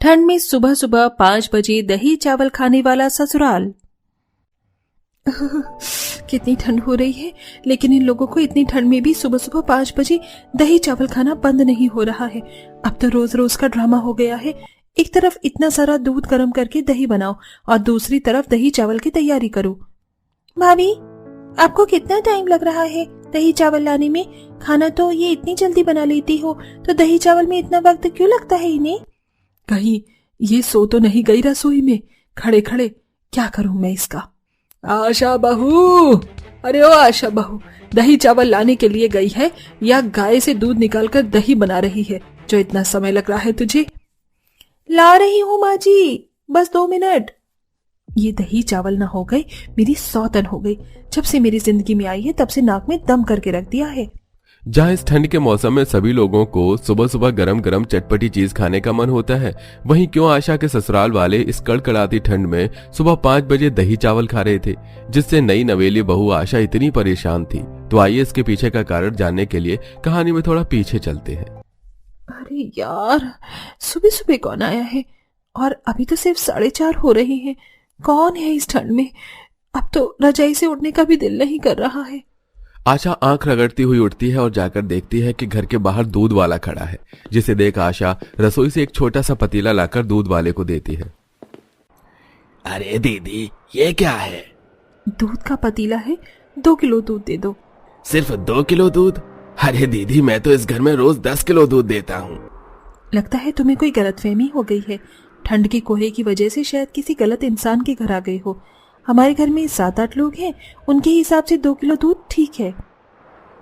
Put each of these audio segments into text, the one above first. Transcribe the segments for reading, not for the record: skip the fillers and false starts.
ठंड में सुबह सुबह 5 बजे दही चावल खाने वाला ससुराल। कितनी ठंड हो रही है, लेकिन इन लोगों को इतनी ठंड में भी सुबह सुबह 5 बजे दही चावल खाना बंद नहीं हो रहा है। अब तो रोज रोज का ड्रामा हो गया है। एक तरफ इतना सारा दूध गर्म करके दही बनाओ और दूसरी तरफ दही चावल की तैयारी करो। भाभी, आपको कितना टाइम लग रहा है दही चावल लाने में? खाना तो ये इतनी जल्दी बना लेती हो, तो दही चावल में इतना वक्त क्यों लगता है इन्हें? कहीं ये सो तो नहीं गई रसोई में खड़े खड़े? क्या करूं मैं इसका? आशा बहू, अरे ओ आशा बहू, दही चावल लाने के लिए गई है या गाय से दूध निकालकर दही बना रही है जो इतना समय लग रहा है तुझे? ला रही हूँ माँ जी, बस 2 मिनट। ये दही चावल ना हो गए मेरी सौतन हो गई। जब से मेरी जिंदगी में आई है तब से नाक में दम करके रख दिया है। जहाँ इस ठंड के मौसम में सभी लोगों को सुबह सुबह गरम गरम चटपटी चीज खाने का मन होता है, वहीं क्यों आशा के ससुराल वाले इस कड़कड़ाती ठंड में सुबह 5 बजे दही चावल खा रहे थे, जिससे नई नवेली बहू आशा इतनी परेशान थी। तो आइए इसके पीछे का कारण जानने के लिए कहानी में थोड़ा पीछे चलते हैं। अरे यार, सुबह सुबह कौन आया है? और अभी तो सिर्फ 4:30 हो रहे हैं। कौन है इस ठंड में? अब तो रजाई से उठने का भी दिल नहीं कर रहा है। आशा आंख रगड़ती हुई उठती है और जाकर देखती है कि घर के बाहर दूध वाला खड़ा है, जिसे देख आशा रसोई से एक छोटा सा पतीला लाकर दूध वाले को देती है। अरे दीदी, ये क्या है? दूध का पतीला है, 2 किलो दूध दे दो। सिर्फ 2 किलो दूध? अरे दीदी, मैं तो इस घर में रोज 10 किलो दूध देता हूँ। लगता है तुम्हें कोई गलतफहमी हो गई है। ठंड के कोहरे की वजह से शायद किसी गलत इंसान के घर आ गए हो। हमारे घर में 7-8 लोग हैं, उनके हिसाब से 2 किलो दूध ठीक है।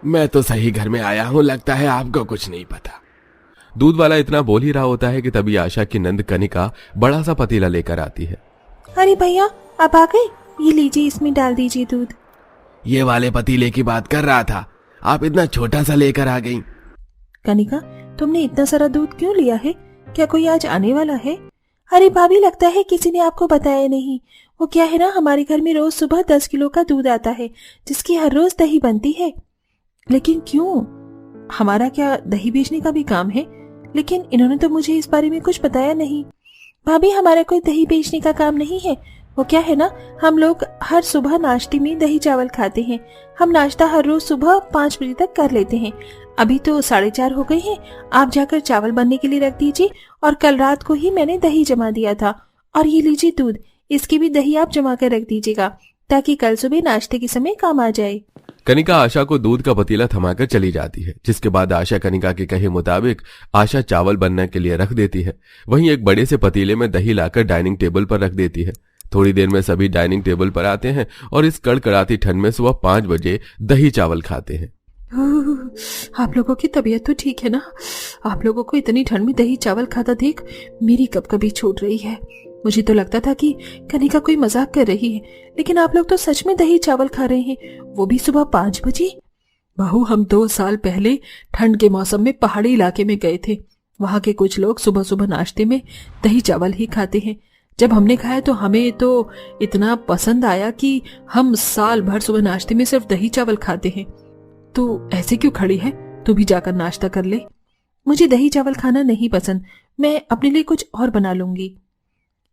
मैं तो सही घर में आया हूँ, लगता है आपको कुछ नहीं पता। दूध वाला इतना बोल ही रहा होता है कि तभी आशा की नंद कनिका बड़ा सा पतीला लेकर आती है। अरे भैया, आप आ गए? ये लीजिए, इसमें डाल दीजिए दूध। ये वाले पतीले की बात कर रहा था, आप इतना छोटा सा लेकर आ गई। कनिका, तुमने इतना सारा दूध क्यों लिया है? क्या कोई आज आने वाला है? अरे भाभी, लगता है किसी ने आपको बताया नहीं। वो क्या है ना, हमारे घर में रोज सुबह 10 किलो का दूध आता है, जिसकी हर रोज दही बनती है। लेकिन क्यों? हमारा क्या दही बेचने का भी काम है? लेकिन इन्होंने तो मुझे इस बारे में कुछ बताया नहीं। भाभी, हमारा कोई दही बेचने का काम नहीं है। वो क्या है ना, हम लोग हर सुबह नाश्ते में दही चावल खाते हैं। हम नाश्ता हर रोज सुबह 5 बजे तक कर लेते हैं। अभी तो 4:30 हो गए हैं। आप जाकर चावल बनने के लिए रख दीजिए। और कल रात को ही मैंने दही जमा दिया था। और ये लीजिए दूध, इसकी भी दही आप जमा कर रख दीजिएगा, ताकि कल सुबह नाश्ते के समय काम आ जाए। कनिका आशा को दूध का पतीला थमाकर चली जाती है, जिसके बाद आशा कनिका के कहे मुताबिक आशा चावल बनने के लिए रख देती है। वहीं एक बड़े से पतीले में दही लाकर डाइनिंग टेबल पर रख देती है। थोड़ी देर में सभी डाइनिंग टेबल पर आते हैं और इस कड़कड़ाती ठंड में सुबह 5 बजे दही चावल खाते हैं। आप लोगों की तबीयत तो ठीक है ना? आप लोगों को इतनी ठंड में दही चावल खाता देख मेरी कभी छूट रही है। मुझे तो लगता था कि कनिका कोई मजाक कर रही है, लेकिन आप लोग तो सच में दही चावल खा रहे हैं, वो भी सुबह 5 बजे। बहू, हम 2 साल पहले ठंड के मौसम में पहाड़ी इलाके में गए थे। वहां के कुछ लोग सुबह सुबह नाश्ते में दही चावल ही खाते हैं। जब हमने खाया तो हमें तो इतना पसंद आया कि हम साल भर सुबह नाश्ते में सिर्फ दही चावल खाते हैं। तो ऐसे क्यों खड़ी है? तू भी जाकर नाश्ता कर ले। मुझे दही चावल खाना नहीं पसंद, मैं अपने लिए कुछ और बना लूंगी।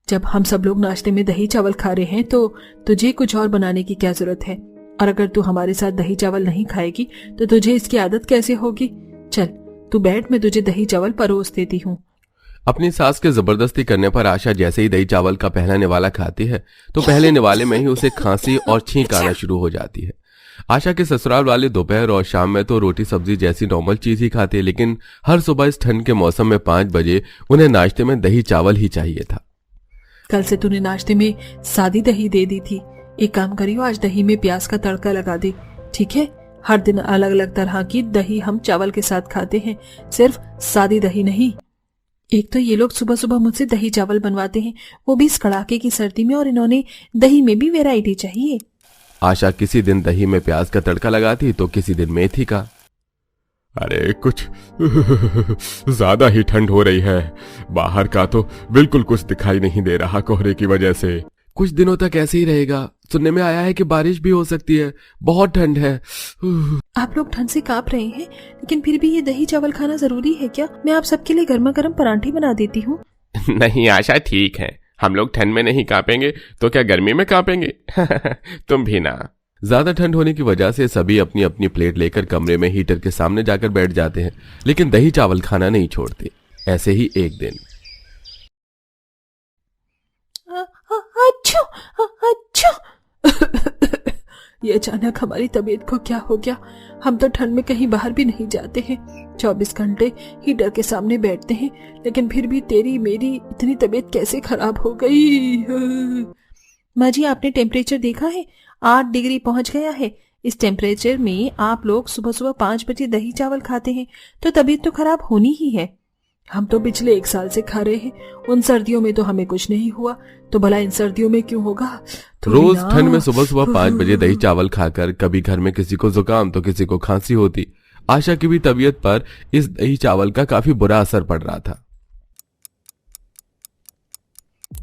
जब हम सब लोग नाश्ते में दही चावल खा रहे हैं तो तुझे कुछ और बनाने की क्या जरूरत है? और अगर तू हमारे साथ दही चावल नहीं खाएगी तो तुझे इसकी आदत कैसे होगी? चल तू बैठ, मैं तुझे दही चावल परोस देती हूँ। अपनी सास के जबरदस्ती करने पर आशा जैसे ही दही चावल का पहला निवाला खाती है तो पहले निवाले में ही उसे खांसी और छींक आना शुरू हो जाती है। आशा के ससुराल वाले दोपहर और शाम में तो रोटी सब्जी जैसी नॉर्मल चीज ही खाते, लेकिन हर सुबह इस ठंड के मौसम में 5 बजे उन्हें नाश्ते में दही चावल ही चाहिए था। कल से तूने नाश्ते में सादी दही दे दी थी। एक काम करियो, आज दही में प्याज का तड़का लगा दे, ठीक है? हर दिन अलग अलग तरह की दही हम चावल के साथ खाते हैं, सिर्फ सादी दही नहीं। एक तो ये लोग सुबह सुबह मुझसे दही चावल बनवाते हैं, वो भी इस कड़ाके की सर्दी में, और इन्होंने दही में भी वैरायटी चाहिए। आशा किसी दिन दही में प्याज का तड़का लगाती तो किसी दिन मेथी का। अरे कुछ ज्यादा ही ठंड हो रही है। बाहर का तो बिल्कुल कुछ दिखाई नहीं दे रहा कोहरे की वजह से। कुछ दिनों तक ऐसे ही रहेगा। सुनने में आया है कि बारिश भी हो सकती है, बहुत ठंड है। आप लोग ठंड से कांप रहे हैं, लेकिन फिर भी ये दही चावल खाना जरूरी है क्या? मैं आप सबके लिए गर्मा गर्म परांठे बना देती हूँ। नहीं आशा, ठीक है, हम लोग ठंड में नहीं कांपेंगे तो क्या गर्मी में कांपेंगे? तुम भी ना। ज्यादा ठंड होने की वजह से सभी अपनी अपनी प्लेट लेकर कमरे में हीटर के सामने जाकर बैठ जाते हैं, लेकिन दही चावल खाना नहीं छोड़ते। ऐसे ही एक दिन अच्छा अच्छा ये अचानक हमारी तबीयत को क्या हो गया? हम तो ठंड में कहीं बाहर भी नहीं जाते हैं, 24 घंटे हीटर के सामने बैठते हैं, लेकिन फिर भी तेरी मेरी इतनी तबीयत कैसे खराब हो गई? माँ जी, आपने टेम्परेचर देखा है? 8 डिग्री पहुंच गया है। इस टेम्परेचर में आप लोग सुबह सुबह 5 बजे दही चावल खाते हैं तो तबीयत तो खराब होनी ही है। हम तो पिछले 1 साल से खा रहे हैं, उन सर्दियों में तो हमें कुछ नहीं हुआ, तो भला इन सर्दियों में क्यों होगा? रोज ठंड में सुबह सुबह 5 बजे दही चावल खाकर कभी घर में किसी को जुकाम तो किसी को खांसी होती। आशा की भी तबीयत पर इस दही चावल का काफी बुरा असर पड़ रहा था।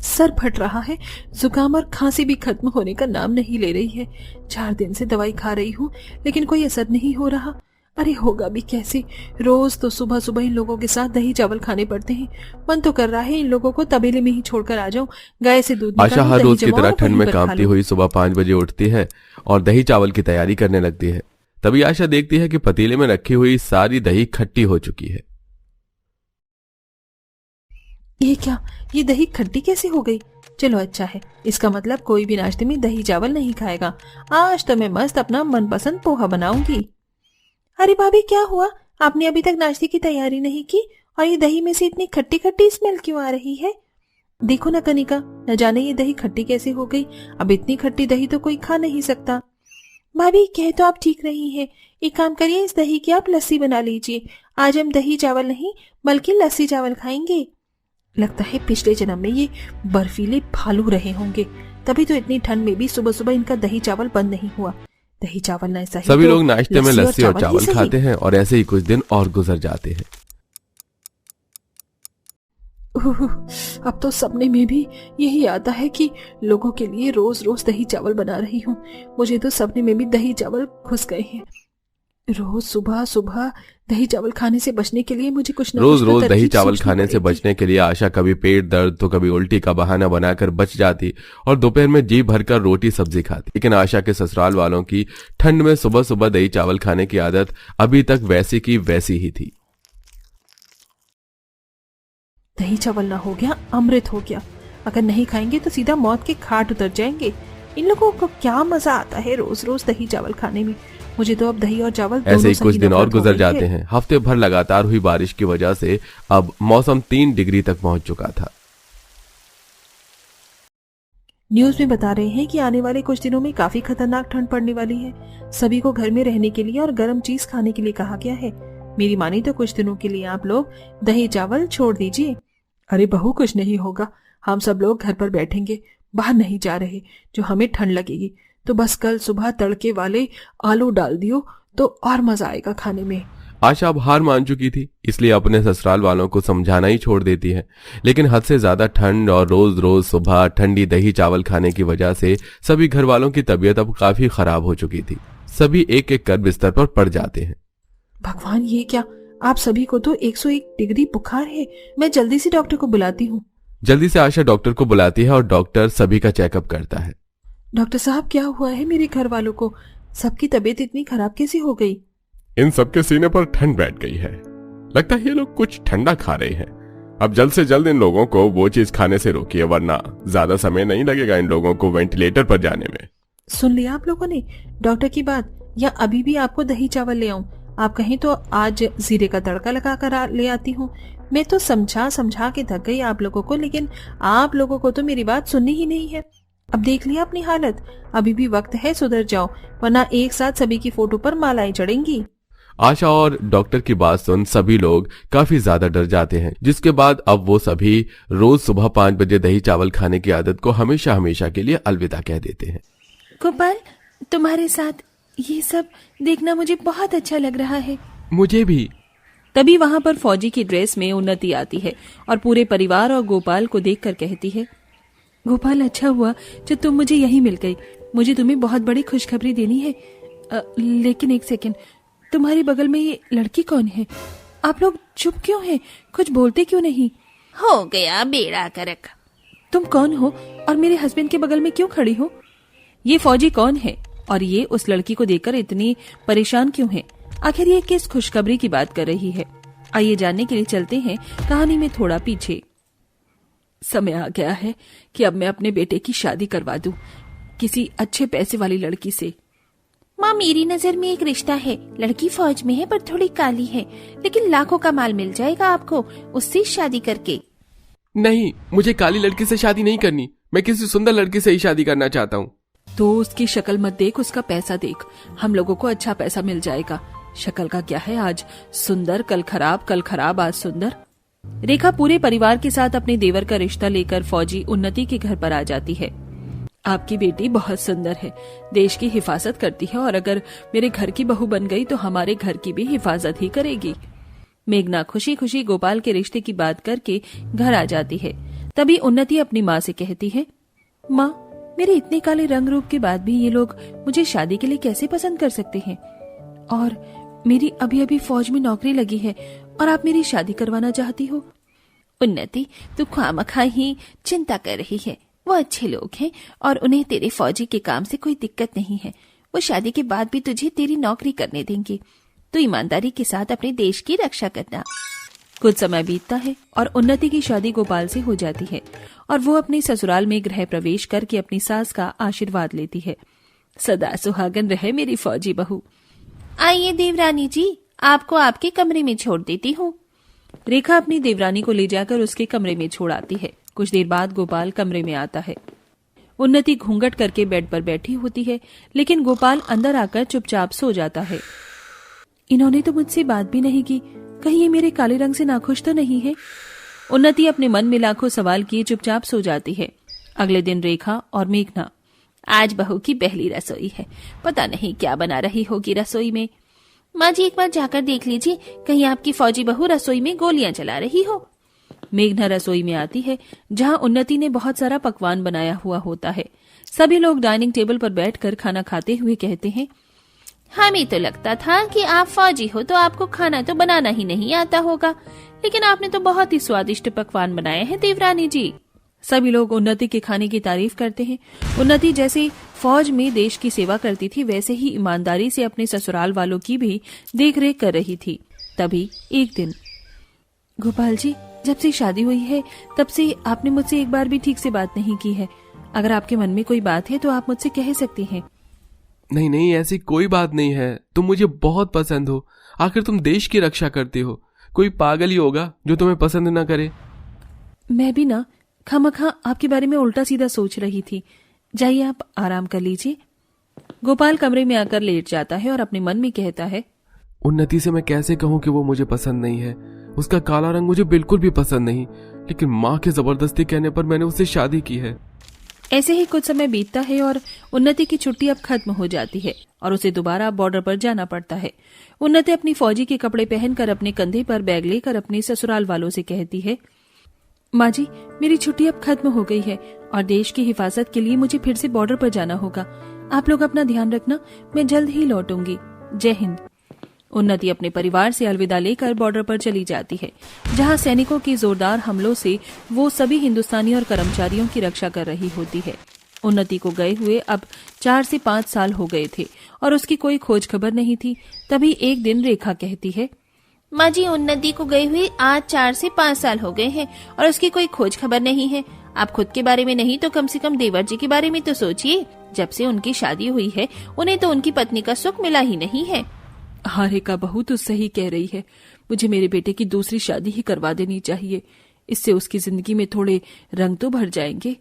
सर फट रहा है, जुकाम और खांसी भी खत्म होने का नाम नहीं ले रही है। 4 दिन से दवाई खा रही हूँ लेकिन कोई असर नहीं हो रहा। अरे होगा भी कैसे? रोज तो सुबह सुबह इन लोगों के साथ दही चावल खाने पड़ते हैं। मन तो कर रहा है इन लोगों को तबेले में ही छोड़कर आ जाऊं, गाय से दूध आशा हर रोज की तरह ठंड में वहीं पर खा कांपती लूं। हुई सुबह 5 बजे उठती है और दही चावल की तैयारी करने लगती है। तभी आशा देखती है कि पतीले में रखी हुई सारी दही खट्टी हो चुकी है। ये क्या? ये दही खट्टी कैसे हो गई? चलो अच्छा है, इसका मतलब कोई भी नाश्ते में दही चावल नहीं खाएगा। आज तो मैं मस्त अपना मनपसंद पोहा बनाऊंगी। अरे भाभी, क्या हुआ? आपने अभी तक नाश्ते की तैयारी नहीं की और ये दही में से इतनी खट्टी खट्टी स्मेल क्यों आ रही है? देखो ना कनिका, न जाने ये दही खट्टी कैसे हो गई। अब इतनी खट्टी दही तो कोई खा नहीं सकता। भाभी, कह तो आप ठीक रही हैं। एक काम करिए, इस दही की आप लस्सी बना लीजिए। आज हम दही चावल नहीं बल्कि लस्सी चावल खाएंगे। लगता है पिछले जन्म में ये बर्फीले भालू रहे होंगे, तभी तो इतनी ठंड में भी सुबह सुबह इनका दही चावल बंद नहीं हुआ। दही चावल ना सही सभी तो लोग नाश्ते में लस्सी और चावल ही सही। खाते हैं और ऐसे ही कुछ दिन और गुजर जाते हैं। अब तो सपने में भी यही आता है कि लोगों के लिए रोज रोज दही चावल बना रही हूँ। मुझे तो सपने में भी दही चावल घुस गए हैं। रोज सुबह सुबह दही चावल खाने से बचने के लिए मुझे कुछ न रोज कुछ तो रोज दही तरकीब चावल सोचनी खाने से पड़ेगी। बचने के लिए आशा कभी पेट दर्द तो कभी उल्टी का बहाना बनाकर बच जाती और दोपहर में जी भरकर रोटी सब्जी खाती। लेकिन आशा के ससुराल वालों की ठंड में सुबह सुबह दही चावल खाने की आदत अभी तक वैसी की वैसी ही थी। दही चावल ना हो गया अमृत हो गया। अगर नहीं खाएंगे तो सीधा मौत के घाट उतर जाएंगे। इन लोगों को क्या मजा आता है रोज रोज दही चावल खाने में। मुझे तो अब दही और चावल ऐसे ही कुछ दिन और गुजर गए जाते हैं। हफ्ते भर लगातार हुई बारिश की वजह से अब मौसम 3 डिग्री तक पहुंच चुका था। न्यूज में बता रहे हैं कि आने वाले कुछ दिनों में काफी खतरनाक ठंड पड़ने वाली है। सभी को घर में रहने के लिए और गर्म चीज खाने के लिए कहा गया है। मेरी मानी तो कुछ दिनों के लिए आप लोग दही चावल छोड़ दीजिए। अरे बहू, कुछ नहीं होगा। हम सब लोग घर पर बैठेंगे, बाहर नहीं जा रहे। जो हमें ठंड लगेगी तो बस कल सुबह तड़के वाले आलू डाल दियो तो और मजा आएगा खाने में। आशा अब हार मान चुकी थी, इसलिए अपने ससुराल वालों को समझाना ही छोड़ देती है। लेकिन हद से ज्यादा ठंड और रोज रोज सुबह ठंडी दही चावल खाने की वजह से सभी घर वालों की तबीयत अब काफी खराब हो चुकी थी। सभी एक एक कर बिस्तर पर पड़ जाते हैं। भगवान, ये क्या? आप सभी को तो 101 डिग्री बुखार है। मैं जल्दी से डॉक्टर को बुलाती हूँ। जल्दी से आशा डॉक्टर को बुलाती है और डॉक्टर सभी का चेकअप करता है। डॉक्टर साहब, क्या हुआ है मेरे घर वालों को? सबकी तबीयत इतनी खराब कैसे हो गई? इन सबके सीने पर ठंड बैठ गई है। लगता है ये लोग कुछ ठंडा खा रहे हैं। अब जल्द से जल्द इन लोगों को वो चीज खाने से रोकिए, वरना ज्यादा समय नहीं लगेगा इन लोगों को वेंटिलेटर पर जाने में। सुन लिया आप लोगों ने डॉक्टर की बात? या अभी भी आपको दही चावल ले आऊं? आप कहें तो आज जीरे का तड़का लगा कर ले आती हूँ। मैं तो समझा के थक गई आप लोगों को, लेकिन आप लोगों को तो मेरी बात सुननी ही नहीं है। अब देख लिया अपनी हालत। अभी भी वक्त है, सुधर जाओ, वरना एक साथ सभी की फोटो पर मालाएं चढ़ेंगी। आशा और डॉक्टर की बात सुन सभी लोग काफी ज्यादा डर जाते हैं, जिसके बाद अब वो सभी रोज सुबह 5 बजे दही चावल खाने की आदत को हमेशा हमेशा के लिए अलविदा कह देते हैं। गोपाल, तुम्हारे साथ ये सब देखना मुझे बहुत अच्छा लग रहा है। मुझे भी। तभी वहां पर फौजी की ड्रेस में उन्नति आती है और पूरे परिवार और गोपाल को देखकर कहती है, गोपाल, अच्छा हुआ जो तुम मुझे यहीं मिल गई। मुझे तुम्हें बहुत बड़ी खुशखबरी देनी है। लेकिन एक सेकंड, तुम्हारे बगल में ये लड़की कौन है? आप लोग चुप क्यों हैं? कुछ बोलते क्यों नहीं? हो गया बेड़ा गर्क। तुम कौन हो और मेरे हस्बैंड के बगल में क्यों खड़ी हो? ये फौजी कौन है और ये उस लड़की को देखकर इतनी परेशान क्यों है? आखिर ये किस खुशखबरी की बात कर रही है? आइए जानने के लिए चलते हैं कहानी में थोड़ा पीछे। समय आ गया है कि अब मैं अपने बेटे की शादी करवा दूं किसी अच्छे पैसे वाली लड़की से। माँ, मेरी नजर में एक रिश्ता है। लड़की फौज में है पर थोड़ी काली है, लेकिन लाखों का माल मिल जाएगा आपको उससे शादी करके। नहीं, मुझे काली लड़की से शादी नहीं करनी। मैं किसी सुंदर लड़की से ही शादी करना चाहता हूँ। तो उसकी शक्ल मत देख, उसका पैसा देख। हम लोगों को अच्छा पैसा मिल जाएगा। शक्ल का क्या है, आज सुंदर कल खराब, कल खराब आज सुंदर। रेखा पूरे परिवार के साथ अपने देवर का रिश्ता लेकर फौजी उन्नति के घर पर आ जाती है। आपकी बेटी बहुत सुंदर है, देश की हिफाजत करती है और अगर मेरे घर की बहू बन गई तो हमारे घर की भी हिफाजत ही करेगी। मेघना खुशी खुशी गोपाल के रिश्ते की बात करके घर आ जाती है। तभी उन्नति अपनी माँ से कहती है, माँ, मेरे इतने काले रंग रूप के बाद भी ये लोग मुझे शादी के लिए कैसे पसंद कर सकते हैं? और मेरी अभी अभी फौज में नौकरी लगी है और आप मेरी शादी करवाना चाहती हो? उन्नति, तू खामखा ही चिंता कर रही है। वो अच्छे लोग हैं और उन्हें तेरे फौजी के काम से कोई दिक्कत नहीं है। वो शादी के बाद भी तुझे तेरी नौकरी करने देंगे। तू ईमानदारी के साथ अपने देश की रक्षा करना। कुछ समय बीतता है और उन्नति की शादी गोपाल से हो जाती है और वो अपने ससुराल में गृह प्रवेश करके अपनी सास का आशीर्वाद लेती है। सदा सुहागन रहे मेरी फौजी बहू। आइए देवरानी जी, आपको आपके कमरे में छोड़ देती हूँ। रेखा अपनी देवरानी को ले जाकर उसके कमरे में छोड़ आती है। कुछ देर बाद गोपाल कमरे में आता है। उन्नति घूंघट करके बेड पर बैठी होती है, लेकिन गोपाल अंदर आकर चुपचाप सो जाता है। इन्होंने तो मुझसे बात भी नहीं की, कहीं ये मेरे काले रंग से नाखुश तो नहीं है? उन्नति अपने मन में लाखों सवाल किए चुपचाप सो जाती है। अगले दिन रेखा और मेघना, आज बहू की पहली रसोई है, पता नहीं क्या बना रही होगी रसोई में। माँ जी, एक बार जाकर देख लीजिए, कहीं आपकी फौजी बहू रसोई में गोलियां चला रही हो। मेघना रसोई में आती है, जहाँ उन्नति ने बहुत सारा पकवान बनाया हुआ होता है। सभी लोग डाइनिंग टेबल पर बैठकर खाना खाते हुए कहते हैं, हमें तो लगता था कि आप फौजी हो तो आपको खाना तो बनाना ही नहीं आता होगा, लेकिन आपने तो बहुत ही स्वादिष्ट पकवान बनाए हैं देवरानी जी। सभी लोग उन्नति के खाने की तारीफ करते हैं। उन्नति जैसे फौज में देश की सेवा करती थी, वैसे ही ईमानदारी से अपने ससुराल वालों की भी देखरेख कर रही थी। तभी एक दिन, गोपाल जी, जब से शादी हुई है तब से आपने मुझसे एक बार भी ठीक से बात नहीं की है। अगर आपके मन में कोई बात है तो आप मुझसे कह सकती हैं। नहीं नहीं, ऐसी कोई बात नहीं है। तुम मुझे बहुत पसंद हो। आखिर तुम देश की रक्षा करती हो। कोई पागल ही होगा जो तुम्हें पसंद ना करे। मैं भी ना खामखा आपके बारे में उल्टा सीधा सोच रही थी। जाइए, आप आराम कर लीजिए। गोपाल कमरे में आकर लेट जाता है और अपने मन में कहता है, उन्नति से मैं कैसे कहूँ कि वो मुझे पसंद नहीं है। उसका काला रंग मुझे बिल्कुल भी पसंद नहीं, लेकिन माँ के जबरदस्ती कहने पर मैंने उससे शादी की है। ऐसे ही कुछ समय बीतता है और उन्नति की छुट्टी अब खत्म हो जाती है और उसे दोबारा बॉर्डर पर जाना पड़ता है। उन्नति अपनी फौजी के कपड़े पहनकर अपने कंधे पर बैग लेकर अपने ससुराल वालों से कहती है, माँ जी, मेरी छुट्टी अब खत्म हो गई है और देश की हिफाजत के लिए मुझे फिर से बॉर्डर पर जाना होगा। आप लोग अपना ध्यान रखना, मैं जल्द ही लौटूंगी। जय हिंद। उन्नति अपने परिवार से अलविदा लेकर बॉर्डर पर चली जाती है, जहां सैनिकों की जोरदार हमलों से वो सभी हिंदुस्तानी और कर्मचारियों की रक्षा कर रही होती है। उन्नति को गए हुए अब 4 से 5 साल हो गए थे और उसकी कोई खोज खबर नहीं थी। तभी एक दिन रेखा कहती है, माँ जी, उन्नति को गए हुए आज 4 से 5 साल हो गए हैं और उसकी कोई खोज खबर नहीं है। आप खुद के बारे में नहीं तो कम से कम देवर जी के बारे में तो सोचिए। जब से उनकी शादी हुई है उन्हें तो उनकी पत्नी का सुख मिला ही नहीं है। हाँ रेखा बहू तो सही कह रही है। मुझे मेरे बेटे की दूसरी शादी ही करवा देनी चाहिए। इससे उसकी जिंदगी में थोड़े रंग तो भर जाएंगे।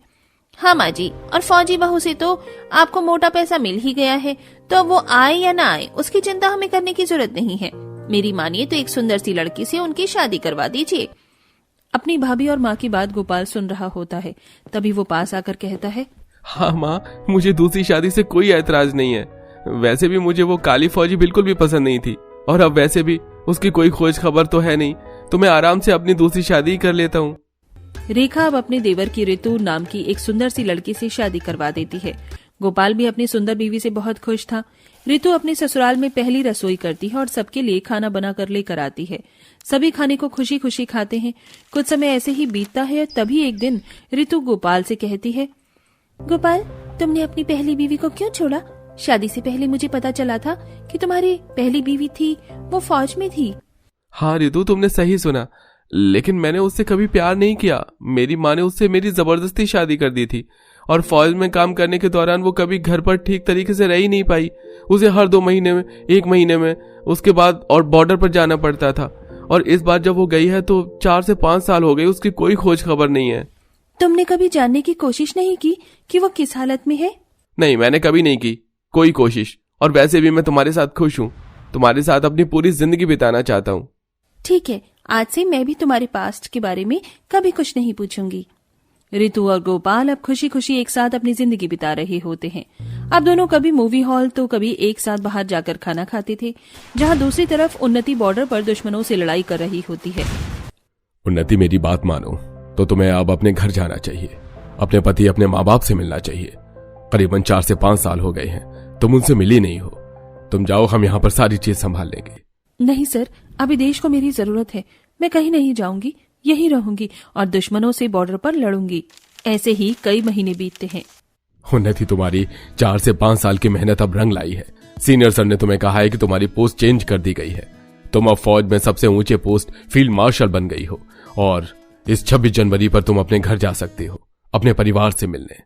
हाँ माँ जी, और फौजी बहू से तो आपको मोटा पैसा मिल ही गया है, तो अब वो आए या ना आए उसकी चिंता हमें करने की जरूरत नहीं है। मेरी मानिए तो एक सुंदर सी लड़की से उनकी शादी करवा दीजिए। अपनी भाभी और माँ की बात गोपाल सुन रहा होता है। तभी वो पास आकर कहता है, हाँ माँ, मुझे दूसरी शादी से कोई ऐतराज नहीं है। वैसे भी मुझे वो काली फौजी बिल्कुल भी पसंद नहीं थी और अब वैसे भी उसकी कोई खोज खबर तो है नहीं, तो मैं आराम से अपनी दूसरी शादी कर लेता हूँ। रेखा अब अपने देवर की ऋतु नाम की एक सुंदर सी लड़की से शादी करवा देती है। गोपाल भी अपनी सुंदर बीवी से बहुत खुश था। ऋतु अपने ससुराल में पहली रसोई करती है और सबके लिए खाना बनाकर लेकर आती है। सभी खाने को खुशी खुशी खाते हैं। कुछ समय ऐसे ही बीतता है और तभी एक दिन ऋतु गोपाल से कहती है, गोपाल, तुमने अपनी पहली बीवी को क्यों छोड़ा? शादी से पहले मुझे पता चला था कि तुम्हारी पहली बीवी थी, वो फौज में थी। हाँ रितु, तुमने सही सुना, लेकिन मैंने उससे कभी प्यार नहीं किया। मेरी माँ ने उससे मेरी जबरदस्ती शादी कर दी थी और फौज में काम करने के दौरान वो कभी घर पर ठीक तरीके से रह ही नहीं पाई। उसे हर 2 महीने में, 1 महीने में, उसके बाद और बॉर्डर पर जाना पड़ता था। और इस बार जब वो गई है तो 4 से 5 साल हो गए, उसकी कोई खोज खबर नहीं है। तुमने कभी जानने की कोशिश नहीं की कि वो किस हालत में है? नहीं, मैंने कभी नहीं की कोई कोशिश। और वैसे भी मैं तुम्हारे साथ खुश हूँ, तुम्हारे साथ अपनी पूरी जिंदगी बिताना चाहता हूँ। ठीक है, आज से मैं भी तुम्हारे पास्ट के बारे में कभी कुछ नहीं पूछूंगी। ऋतु और गोपाल अब खुशी खुशी एक साथ अपनी जिंदगी बिता रहे होते हैं। अब दोनों कभी मूवी हॉल तो कभी एक साथ बाहर जाकर खाना खाते थे, जहां दूसरी तरफ उन्नति बॉर्डर पर दुश्मनों से लड़ाई कर रही होती है। उन्नति, मेरी बात मानो तो तुम्हें अब अपने घर जाना चाहिए। अपने पति, अपने माँ बाप से मिलना चाहिए। करीबन 4 से 5 साल हो गए हैं, तुम उनसे मिली नहीं हो। तुम जाओ, हम यहाँ पर सारी चीज संभाल लेंगे। नहीं सर, अभी देश को मेरी जरूरत है। मैं कहीं नहीं जाऊंगी, यहीं रहूंगी और दुश्मनों से बॉर्डर पर लड़ूंगी। ऐसे ही कई महीने बीतते हैं। उन्नति, तुम्हारी 4 से 5 साल की मेहनत अब रंग लाई है। सीनियर सर ने तुम्हें कहा है कि तुम्हारी पोस्ट चेंज कर दी गई है। तुम अब फौज में सबसे ऊंचे पोस्ट फील्ड मार्शल बन गई हो और इस 26 जनवरी पर तुम अपने घर जा सकती हो, अपने परिवार से मिलने।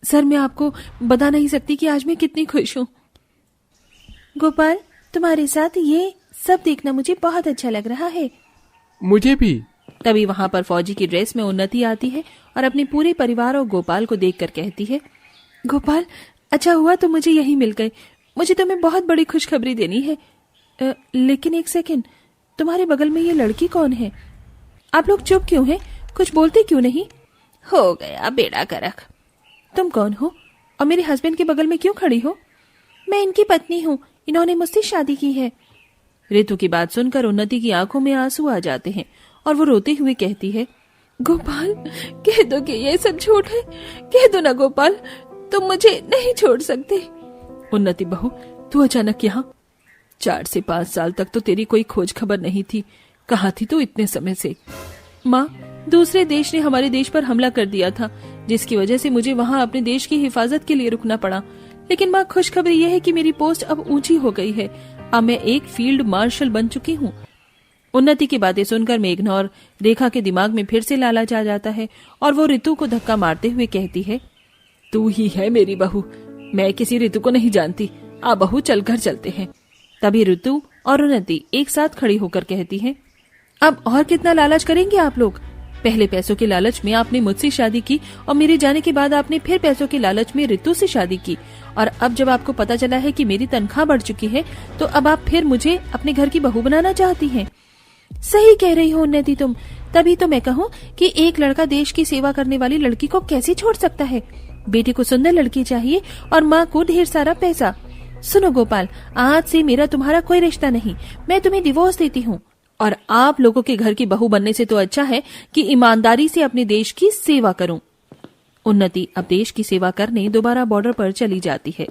सर, मैं आपको बता नहीं सकती कि आज मैं कितनी खुश हूँ। गोपाल, तुम्हारे साथ ये सब देखना मुझे बहुत अच्छा लग रहा है। मुझे भी। तभी वहां पर फौजी की ड्रेस में उन्नति आती है और अपने पूरे परिवार और गोपाल को देखकर कहती है, गोपाल, अच्छा हुआ तो मुझे यही मिल गए। मुझे तुम्हें बहुत बड़ी खुशखबरी देनी है। लेकिन एक सेकंड, तुम्हारे बगल में ये लड़की कौन है? आप लोग चुप क्यों हैं? कुछ बोलते क्यों नहीं? हो गया बेड़ा गर्क। तुम कौन हो और मेरे हस्बैंड के बगल में क्यों खड़ी हो? मैं इनकी पत्नी हूँ, इन्होंने मुझसे शादी की है। ऋतु की बात सुनकर उन्नति की आंखों में आंसू आ जाते हैं और वो रोते हुए कहती है, गोपाल, कह दो कि ये सब झूठ है। कह दो ना गोपाल, तुम मुझे नहीं छोड़ सकते। उन्नति बहू, तू अचानक यहाँ? 4 से 5 साल तक तो तेरी कोई खोज खबर नहीं थी। कहाँ थी तू इतने समय से? माँ, दूसरे देश ने हमारे देश पर हमला कर दिया था, जिसकी वजह से मुझे वहाँ अपने देश की हिफाजत के लिए रुकना पड़ा। लेकिन माँ, खुशखबरी यह है कि मेरी पोस्ट अब ऊंची हो गई है। अब मैं एक फील्ड मार्शल बन चुकी हूँ। उन्नति की बातें सुनकर मेघना और रेखा के दिमाग में फिर से लालच आ जाता है और वो ऋतु को धक्का मारते हुए कहती है, तू ही है मेरी बहू, मैं किसी ऋतु को नहीं जानती। आ बहू, चल घर चलते हैं। तभी ऋतु और उन्नति एक साथ खड़ी होकर कहती है, अब और कितना लालच करेंगे आप लोग? पहले पैसों के लालच में आपने मुझसे शादी की और मेरे जाने के बाद आपने फिर पैसों के लालच में ऋतु से शादी की, और अब जब आपको पता चला है कि मेरी तनख्वाह बढ़ चुकी है तो अब आप फिर मुझे अपने घर की बहू बनाना चाहती हैं। सही कह रही हो उन्नति तुम। तभी तो मैं कहूँ कि एक लड़का देश की सेवा करने वाली लड़की को कैसे छोड़ सकता है। बेटे को सुंदर लड़की चाहिए और माँ को ढेर सारा पैसा। सुनो गोपाल, आज से मेरा तुम्हारा कोई रिश्ता नहीं, मैं तुम्हें डिवोर्स देती हूँ। और आप लोगों के घर की बहू बनने से तो अच्छा है कि ईमानदारी से अपने देश की सेवा करूं। उन्नति अब देश की सेवा करने दोबारा बॉर्डर पर चली जाती है।